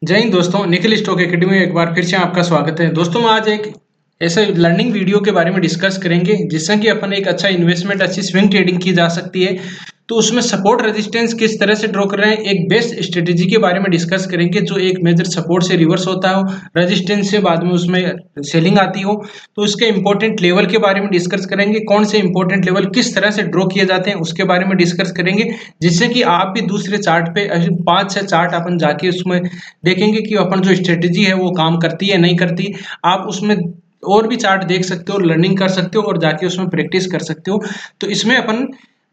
जय हिंद दोस्तों, Nikhil stock academy में एक बार फिर से आपका स्वागत है। दोस्तों हम आज एक ऐसे लर्निंग वीडियो के बारे में डिस्कस करेंगे जिससे कि अपन एक अच्छा इन्वेस्टमेंट, अच्छी स्विंग ट्रेडिंग की जा सकती है। तो उसमें सपोर्ट रेजिस्टेंस किस तरह से ड्रॉ कर रहे हैं, एक बेस्ट स्ट्रेटेजी के बारे में डिस्कस करेंगे जो एक मेजर सपोर्ट से रिवर्स होता हो, रेजिस्टेंस से बाद में उसमें सेलिंग आती हो। तो उसके इंपॉर्टेंट लेवल के बारे में डिस्कस करेंगे, कौन से इंपॉर्टेंट लेवल किस तरह से ड्रॉ किए जाते हैं उसके बारे में डिस्कस करेंगे, जिससे कि आप भी दूसरे चार्ट पे 5-6 चार्ट अपन जाके उसमें देखेंगे कि अपन जो स्ट्रेटेजी है वो काम करती है नहीं करती। आप उसमें और भी चार्ट देख सकते हो, लर्निंग कर सकते हो और जाके उसमें प्रैक्टिस कर सकते हो। तो इसमें अपन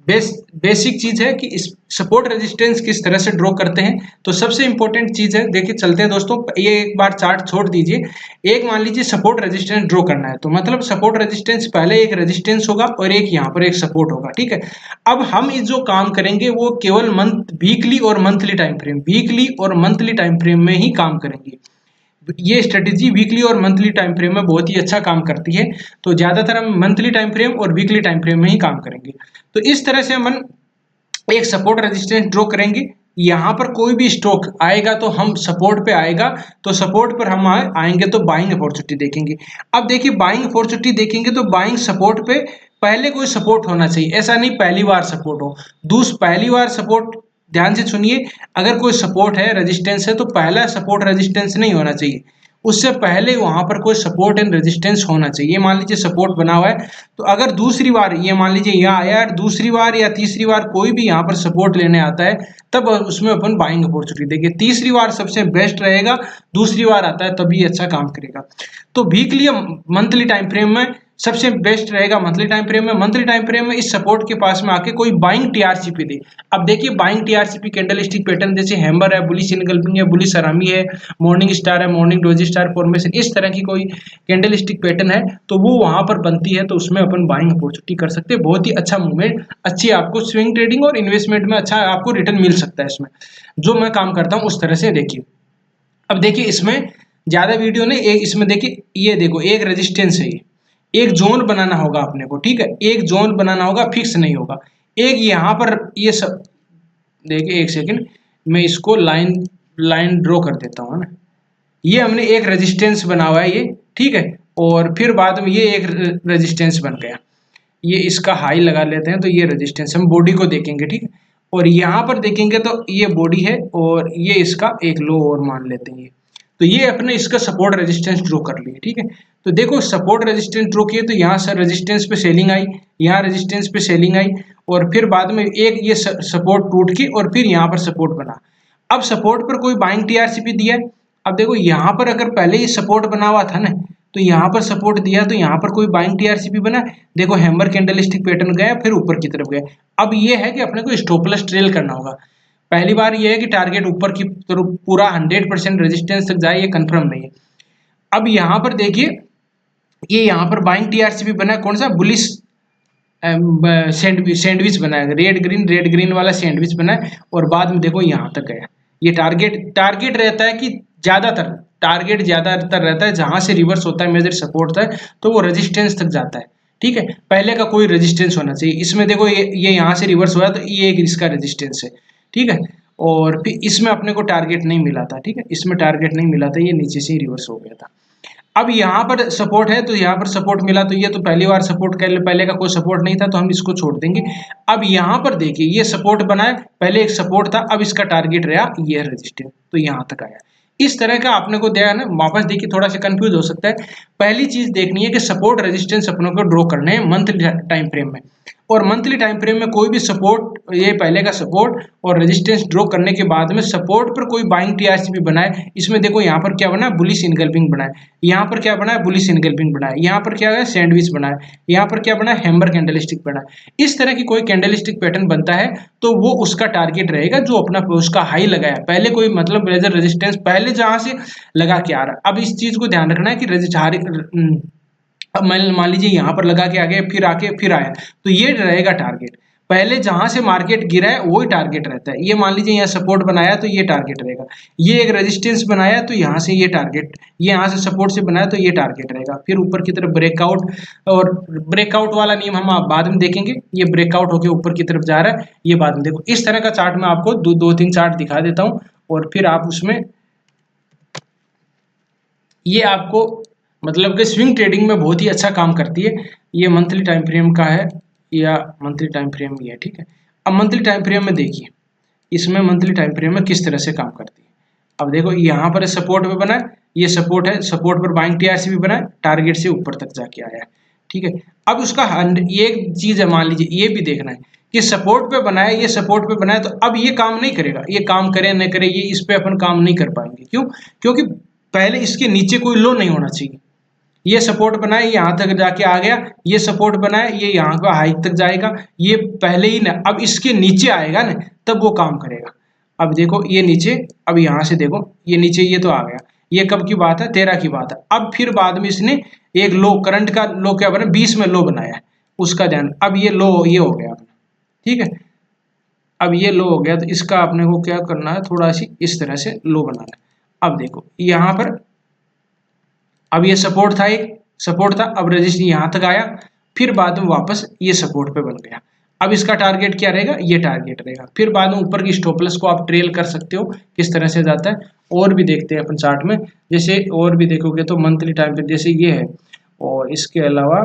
बेसिक चीज है कि इस सपोर्ट रेजिस्टेंस किस तरह से ड्रॉ करते हैं। तो सबसे इंपॉर्टेंट चीज है, देखिए चलते हैं दोस्तों, ये एक बार चार्ट छोड़ दीजिए। एक मान लीजिए सपोर्ट रेजिस्टेंस ड्रॉ करना है, तो मतलब सपोर्ट रेजिस्टेंस पहले एक रेजिस्टेंस होगा और एक यहाँ पर एक सपोर्ट होगा, ठीक है। अब हम इस जो काम करेंगे वो केवल वीकली और मंथली टाइम फ्रेम में ही काम करेंगे। ये स्ट्रेटेजी वीकली और मंथली टाइम फ्रेम में बहुत ही अच्छा काम करती है। तो ज्यादातर हम मंथली टाइम फ्रेम और वीकली टाइम फ्रेम में ही काम करेंगे। तो इस तरह से हम एक सपोर्ट रेजिस्टेंस ड्रॉ करेंगे। यहाँ पर कोई भी स्टॉक आएगा तो हम सपोर्ट पे आएगा, तो सपोर्ट पर हम आएंगे तो बाइंग अपॉर्चुनिटी देखेंगे। अब देखिए बाइंग अपॉर्चुनिटी देखेंगे तो बाइंग सपोर्ट पे पहले कोई सपोर्ट होना चाहिए, ऐसा नहीं पहली बार सपोर्ट हो। पहली बार सपोर्ट, ध्यान से सुनिए, अगर कोई सपोर्ट है रेजिस्टेंस है तो पहला सपोर्ट रेजिस्टेंस नहीं होना चाहिए, उससे पहले वहां पर कोई सपोर्ट एंड रेजिस्टेंस होना चाहिए। मान लीजिए सपोर्ट बना हुआ है, तो अगर दूसरी बार ये मान लीजिए यहाँ आया और दूसरी बार या तीसरी बार कोई भी यहाँ पर सपोर्ट लेने आता है, तब उसमें अपन बाइंग अपॉर्चुनिटी देंगे। तीसरी बार सबसे बेस्ट रहेगा, दूसरी बार आता है तभी अच्छा काम करेगा। तो वीकली मंथली टाइम फ्रेम में सबसे बेस्ट रहेगा मंथली टाइम फ्रेम में इस सपोर्ट के पास में आके कोई बाइंग टीआरसीपी दे। अब देखिए buying TRCP candle stick pattern जैसे हैमर है, बुलिश इनगल्फिंग है, बुलिश सरामी है, मॉर्निंग स्टार है, मॉर्निंग डोजी स्टार फॉर्मेशन, इस तरह की कोई कैंडल स्टिक पैटर्न है तो वो वहां पर बनती है, तो उसमें अपन बाइंग अपॉर्चुनिटी कर सकते हैं। बहुत ही अच्छा मूवमेंट, अच्छी आपको स्विंग ट्रेडिंग और इन्वेस्टमेंट में अच्छा आपको रिटर्न मिल सकता है इसमें, जो मैं काम करता हूँ उस तरह से। देखिए अब देखिए इसमें ज्यादा वीडियो नहीं, एक इसमें देखिए, ये देखो एक रेजिस्टेंस है, ये एक जोन बनाना होगा अपने को, ठीक है, एक जोन बनाना होगा, फिक्स नहीं होगा। एक यहाँ पर ये सब देखिए, एक सेकंड मैं इसको लाइन लाइन ड्रॉ कर देता हूँ ना। ये हमने एक रेजिस्टेंस बना हुआ है ये, ठीक है, और फिर बाद में ये एक रेजिस्टेंस बन गया। ये इसका हाई लगा लेते हैं, तो ये रेजिस्टेंस हम बॉडी को देखेंगे, ठीक है, और यहाँ पर देखेंगे तो ये बॉडी है और ये इसका एक लो और मान लेते हैं ये। तो ये अपने इसका सपोर्ट रेजिस्टेंस ड्रॉ कर लिए, ठीक है। तो देखो सपोर्ट रेजिस्टेंस ड्रॉ किए तो यहाँ से रेजिस्टेंस पे सेलिंग आई, यहाँ रेजिस्टेंस पे सेलिंग आई, और फिर बाद में एक ये सपोर्ट टूट के और फिर यहाँ पर सपोर्ट बना। अब सपोर्ट पर कोई बाइंग टीआरसीपी दिया है। अब देखो यहाँ पर अगर पहले ही सपोर्ट बना हुआ था ना, तो यहाँ पर सपोर्ट दिया तो यहाँ पर कोई बाइंग टीआरसीपी बना, देखो हैमर कैंडलस्टिक पैटर्न गया फिर ऊपर की तरफ गया। अब ये है कि अपने को स्टॉप लॉस ट्रेल करना होगा। पहली बार ये है कि टारगेट ऊपर की तरफ पूरा 100% रेजिस्टेंस तक जाए, ये कंफर्म नहीं है। अब यहाँ पर देखिए, ये यहाँ पर बाइंग टीआरसीपी बना है, कौन सा, बुलिश सैंडविच बना है, रेड ग्रीन वाला सैंडविच बना है, और बाद में देखो यहाँ तक गया। ये टारगेट रहता है कि टारगेट ज्यादातर रहता है जहां से रिवर्स होता है, मेजर सपोर्ट होता है, तो वो रेजिस्टेंस तक जाता है, ठीक है। पहले का कोई रेजिस्टेंस होना चाहिए। इसमें देखो ये यहाँ से रिवर्स हुआ तो ये एक इसका रेजिस्टेंस है, ठीक है, और फिर इसमें अपने को टारगेट नहीं मिला था, ठीक है, इसमें टारगेट नहीं मिला था, ये नीचे से ही रिवर्स हो गया था। अब यहाँ पर सपोर्ट है तो यहाँ पर सपोर्ट मिला, तो ये तो पहली बार सपोर्ट कर ले, पहले का कोई सपोर्ट नहीं था तो हम इसको छोड़ देंगे। अब यहाँ पर देखिए ये सपोर्ट बना है, पहले एक सपोर्ट था, अब इसका टारगेट रहा ये रेजिस्टेंस, तो यहाँ तक आया। इस तरह का आपने को दिया ना, वापस देखिए थोड़ा सा कंफ्यूज हो सकता है। पहली चीज देखनी है कि सपोर्ट रेजिस्टेंस अपनों को ड्रॉ करने हैं मंथली टाइम फ्रेम में, और मंथली टाइम फ्रेम में कोई भी सपोर्ट, ये पहले का सपोर्ट और रेजिस्टेंस ड्रॉ करने के बाद में सपोर्ट पर कोई बाइंग टीआरसीपी बनाए। इसमें देखो यहाँ पर क्या बना है, बुलिश इनगल्फिंग बना है, यहाँ पर क्या बना है, बुलिश इनगल्फिंग बना है, यहाँ पर क्या है, सैंडविच बना है, यहाँ पर क्या बना है, हैमर कैंडलस्टिक बना है। इस तरह की कोई कैंडलस्टिक पैटर्न बनता है तो वो उसका टारगेट रहेगा जो अपना उसका हाई लगाया पहले, कोई मतलब रेजिस्टेंस पहले जहां से लगा के आ रहा है। अब इस चीज को ध्यान रखना है कि अब मान लीजिए यहाँ पर लगा के आ गया, फिर आके फिर आया, तो ये रहेगा टारगेट। पहले जहां से मार्केट गिरा है वही टारगेट रहता है। ये मान लीजिए यहाँ सपोर्ट बनाया तो ये टारगेट रहेगा, ये एक रेजिस्टेंस बनाया तो यहाँ से ये टारगेट, ये यहाँ से सपोर्ट से बनाया तो ये टारगेट रहेगा, फिर ऊपर की तरफ ब्रेकआउट। और ब्रेकआउट वाला नियम हम बाद में देखेंगे, ये ब्रेकआउट होकर ऊपर की तरफ जा रहा है, ये बाद में देखो। इस तरह का चार्ट मैं आपको दो तीन चार्ट दिखा देता हूँ और फिर आप उसमें ये आपको मतलब कि स्विंग ट्रेडिंग में बहुत ही अच्छा काम करती है। ये मंथली टाइम फ्रेम का है या मंथली टाइम फ्रेम ही है, ठीक है। अब मंथली टाइम फ्रेम में देखिए, इसमें मंथली टाइम फ्रेम में किस तरह से काम करती है। अब देखो यहाँ पर सपोर्ट पे बना है, ये सपोर्ट है, सपोर्ट पर बाइंग टीआरसी भी बना है, टारगेट से ऊपर तक जाके आया है, ठीक है। अब उसका एक चीज है, मान लीजिए ये भी देखना है कि सपोर्ट पे बना है, ये सपोर्ट पे बना है, तो अब ये काम नहीं करेगा, ये काम करे न करे, ये इस पे अपन काम नहीं कर पाएंगे। क्यों? क्योंकि पहले इसके नीचे कोई लो नहीं होना चाहिए। ये सपोर्ट बनाए, यहाँ तक जाके आ गया, ये सपोर्ट बनाए, ये यहाँ का हाइट तक जाएगा, ये पहले ही ना, अब इसके नीचे आएगा ना, तब वो काम करेगा। अब देखो ये नीचे, अब यहाँ से देखो ये नीचे, ये तो आ गया, ये कब की बात है, 13 की बात है। अब फिर बाद में इसने एक लो, करंट का लो क्या बना, 20 में लो बनाया है, उसका ध्यान, अब ये लो ये हो गया अपना, ठीक है। अब ये लो हो गया, तो इसका अपने को क्या करना है, थोड़ा सी इस तरह से लो बनाना है। अब देखो यहाँ पर, अब ये सपोर्ट था, एक सपोर्ट था, अब रजिस्टर यहाँ तक आया, फिर बाद में वापस ये सपोर्ट पे बन गया। अब इसका टारगेट क्या रहेगा, ये टारगेट रहेगा। फिर बाद में ऊपर की स्टॉप लॉस को आप ट्रेल कर सकते हो, किस तरह से जाता है। और भी देखते हैं अपन चार्ट में, जैसे और भी देखोगे तो मंथली टाइम पे जैसे ये है, और इसके अलावा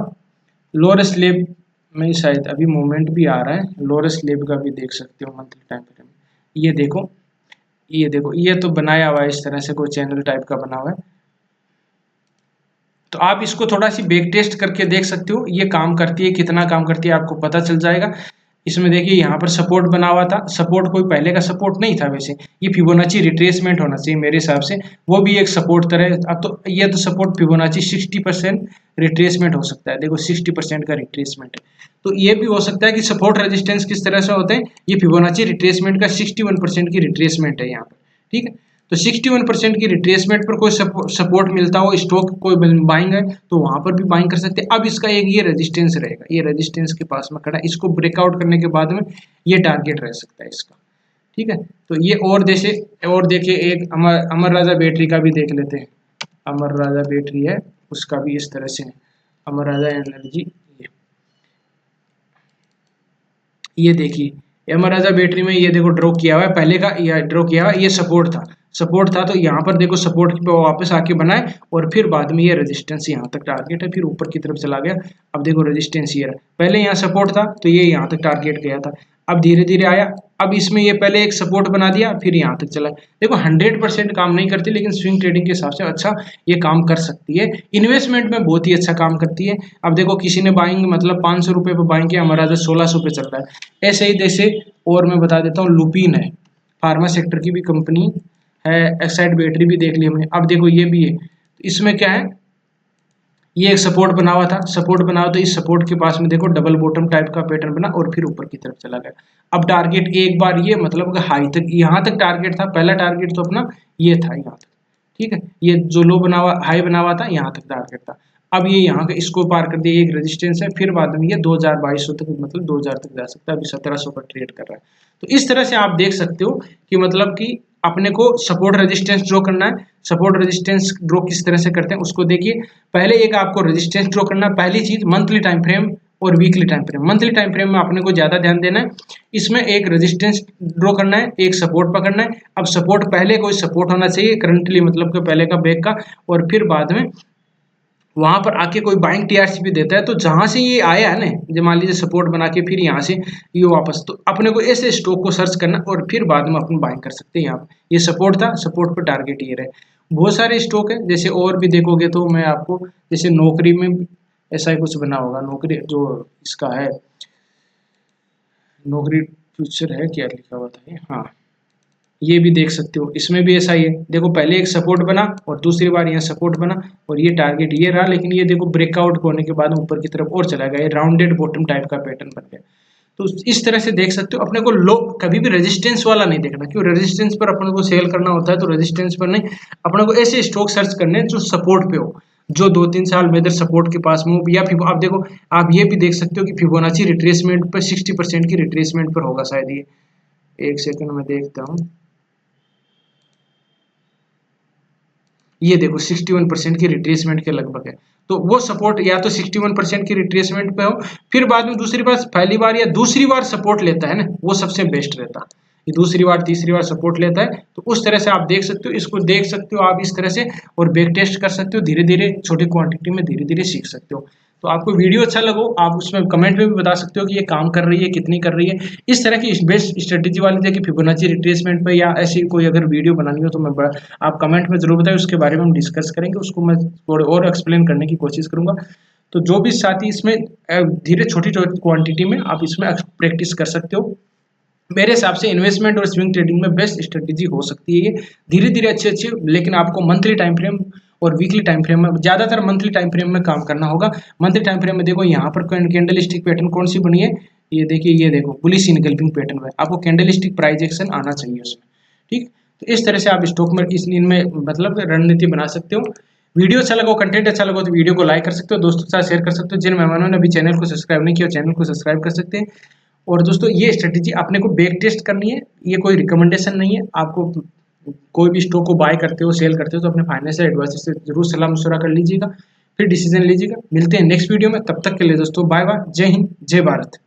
लोअर स्लैब में शायद अभी मूवमेंट भी आ रहा है, लोअर स्लैब का भी देख सकते हो मंथली टाइम पे। ये देखो, ये देखो, ये तो बनाया हुआ है इस तरह से, कोई चैनल टाइप का बना हुआ है, तो आप इसको थोड़ा सी बैक टेस्ट करके देख सकते हो, ये काम करती है, कितना काम करती है आपको पता चल जाएगा। इसमें देखिए यहाँ पर सपोर्ट बना हुआ था, सपोर्ट कोई पहले का सपोर्ट नहीं था वैसे, ये फिबोनाची रिट्रेसमेंट होना चाहिए मेरे हिसाब से, वो भी एक सपोर्ट तरह। अब तो ये तो सपोर्ट फिबोनाची 60% रिट्रेसमेंट हो सकता है, देखो 60% का रिट्रेसमेंट है। तो ये भी हो सकता है कि सपोर्ट रेजिस्टेंस किस तरह से होते हैं, ये फिबोनाची रिट्रेसमेंट का 61% की रिट्रेसमेंट है यहाँ पर, ठीक है। तो 61% की रिट्रेसमेंट पर कोई सपोर्ट मिलता हो, स्टॉक कोई बाइंग है, तो वहां पर भी बाइंग कर सकते हैं। अब इसका एक ये रेजिस्टेंस रहेगा, ये रेजिस्टेंस के पास में खड़ा, इसको ब्रेकआउट करने के बाद में ये टारगेट रह सकता है इसका, ठीक है। तो ये और जैसे, और देखिए एक अमर राजा बैटरी का भी देख लेते हैं। अमर राजा बैटरी है, उसका भी इस तरह से है, अमर राजा एनर्जी, ये देखिए अमर राजा बैटरी में ये देखो ड्रॉ किया हुआ है, पहले का ये ड्रॉ किया हुआ है, ये सपोर्ट था, तो यहाँ पर देखो सपोर्ट पे वापस आके बनाए, और फिर बाद में ये रेजिस्टेंस यहाँ तक टारगेट है, फिर ऊपर की तरफ चला गया। अब देखो रेजिस्टेंस ये रहा, पहले यहाँ सपोर्ट था तो ये यहाँ तक टारगेट गया था, अब धीरे धीरे आया, अब इसमें ये पहले एक सपोर्ट बना दिया, फिर यहाँ तक चला। देखो 100% काम नहीं करती, लेकिन स्विंग ट्रेडिंग के हिसाब से अच्छा ये काम कर सकती है, इन्वेस्टमेंट में बहुत ही अच्छा काम करती है। अब देखो किसी ने बाइंग मतलब 500 रुपये पर बाइंग किया, हमारा 1600 पे चल रहा है, ऐसे ही जैसे। और मैं बता देता हूँ, लुपिन है, फार्मा सेक्टर की भी कंपनी है, एक्साइड बैटरी भी देख ली हमने। अब देखो ये भी है, इसमें क्या है, ये एक सपोर्ट बना हुआ था, सपोर्ट बना हुआ तो इस सपोर्ट के पास में देखो डबल बॉटम टाइप का पैटर्न बना, और फिर ऊपर की तरफ चला गया। अब टारगेट एक बार ये मतलब हाई तक, यहाँ तक टारगेट था, पहला टारगेट तो अपना ये था यहाँ तक, ठीक है। ये जो लो बना हुआ, हाई बना हुआ था, यहाँ तक टारगेट था। अब ये यहाँ का इसको पार कर दिया, एक रेजिस्टेंस है, फिर बाद में ये 2200 तक, मतलब 2000 तक जा सकता है, अभी 1700 पर ट्रेड कर रहा है। तो इस तरह से आप देख सकते हो कि मतलब कि अपने को सपोर्ट रेजिस्टेंस ड्रॉ करना है। सपोर्ट रेजिस्टेंस ड्रॉ किस तरह से करते हैं उसको देखिए। पहले एक आपको रेजिस्टेंस ड्रॉ करना है, पहली चीज मंथली टाइम फ्रेम और weekly time frame. Monthly time frame में अपने को ज्यादा ध्यान देना है, इसमें एक रेजिस्टेंस ड्रॉ करना है, एक सपोर्ट पकड़ना है। अब सपोर्ट पहले कोई सपोर्ट होना चाहिए करंटली, मतलब कि पहले का बैक का, और फिर बाद में वहां पर आके कोई बाइंग टीआरसी भी देता है, तो जहां से ये आया है ना, जो मान लीजिए सपोर्ट बना के फिर यहाँ से ये वापस, तो अपने को ऐसे स्टॉक को सर्च करना और फिर बाद में अपन बाइंग कर सकते हैं। यहाँ पे ये सपोर्ट था, सपोर्ट पर टारगेट ये रहे। बहुत सारे स्टॉक है, जैसे और भी देखोगे तो मैं आपको, जैसे नौकरी में ऐसा ही कुछ बना होगा, नौकरी जो इसका है, नौकरी फ्यूचर है, क्या लिखा हुआ था ये, हाँ ये भी देख सकते हो, इसमें भी ऐसा ही है। देखो पहले एक सपोर्ट बना और दूसरी बार यहाँ सपोर्ट बना, और ये टारगेट ये रहा, लेकिन ये देखो ब्रेकआउट होने के बाद ऊपर की तरफ और चला गया, ये राउंडेड बॉटम टाइप का पैटर्न बन गया। तो इस तरह से देख सकते हो। अपने को लो कभी भी रेजिस्टेंस वाला नहीं देखना, क्यों रेजिस्टेंस पर अपने को सेल करना होता है, तो रेजिस्टेंस पर नहीं, अपने को ऐसे स्टॉक सर्च करने जो सपोर्ट पे हो, जो 2-3 साल में इधर सपोर्ट के पास में हो, या फिर आप देखो, आप ये भी देख सकते हो कि फिबोनाची रिट्रेसमेंट पर 60% की रिट्रेसमेंट पर होगा शायद ये, एक सेकंड में देखता हूँ, ये देखो 61% की रिट्रेसमेंट के लगभग है। तो वो सपोर्ट या तो 61% की रिट्रेसमेंट पे हो, फिर बाद में दूसरी बार, पहली बार या दूसरी बार सपोर्ट लेता है ना, वो सबसे बेस्ट रहता। ये दूसरी बार तीसरी बार सपोर्ट लेता है। तो उस तरह से आप देख सकते हो, इसको देख सकते हो आप इस तरह से, और बैक टेस्ट कर सकते हो, धीरे धीरे छोटी क्वांटिटी में धीरे धीरे सीख सकते हो। तो आपको वीडियो अच्छा लगो, आप उसमें कमेंट में भी बता सकते हो कि ये काम कर रही है, कितनी कर रही है। इस तरह की बेस्ट स्ट्रेटेजी वाली देखिए फिबोनाची रिट्रेसमेंट पे या ऐसी कोई अगर वीडियो बनानी हो तो आप कमेंट में जरूर बताएं, उसके बारे में हम डिस्कस करेंगे, उसको मैं थोड़े और एक्सप्लेन करने की कोशिश करूंगा। तो जो भी साथी इसमें धीरे छोटी छोटी क्वांटिटी में आप इसमें प्रैक्टिस कर सकते हो। मेरे हिसाब से इन्वेस्टमेंट और स्विंग ट्रेडिंग में बेस्ट स्ट्रेटेजी हो सकती है ये, धीरे धीरे अच्छी अच्छी, लेकिन आपको मंथली टाइम फ्रेम और वीकली टाइम फ्रेम में, ज्यादातर मंथली टाइम फ्रेम में काम करना होगा। मंथली टाइम फ्रेम में देखो यहाँ पर कैंडल स्टिक पैटर्न कौन सी बनी है, ये देखिए, ये देखो बुलिश इनगल्फिंग पैटर्न में, आपको कैंडल स्टिक प्राइस एक्शन आना चाहिए उसमें, ठीक। तो इस तरह से आप स्टॉक में इनमें मतलब रणनीति बना सकते हो। वीडियो अच्छा लगा, कंटेंट अच्छा लगा तो वीडियो को लाइक कर सकते हो, दोस्तों के साथ शेयर कर सकते हो। जिन मेहमानों ने अभी चैनल को सब्सक्राइब नहीं किया, चैनल को सब्सक्राइब कर सकते हैं। और दोस्तों ये स्ट्रेटेजी अपने को बैक टेस्ट करनी है, ये कोई रिकमेंडेशन नहीं है। आपको कोई भी स्टॉक को बाय करते हो, सेल करते हो तो अपने फाइनेंशियल एडवाइजर से जरूर सलाह मशवरा कर लीजिएगा, फिर डिसीजन लीजिएगा। मिलते हैं नेक्स्ट वीडियो में, तब तक के लिए दोस्तों बाय बाय, जय हिंद, जय भारत।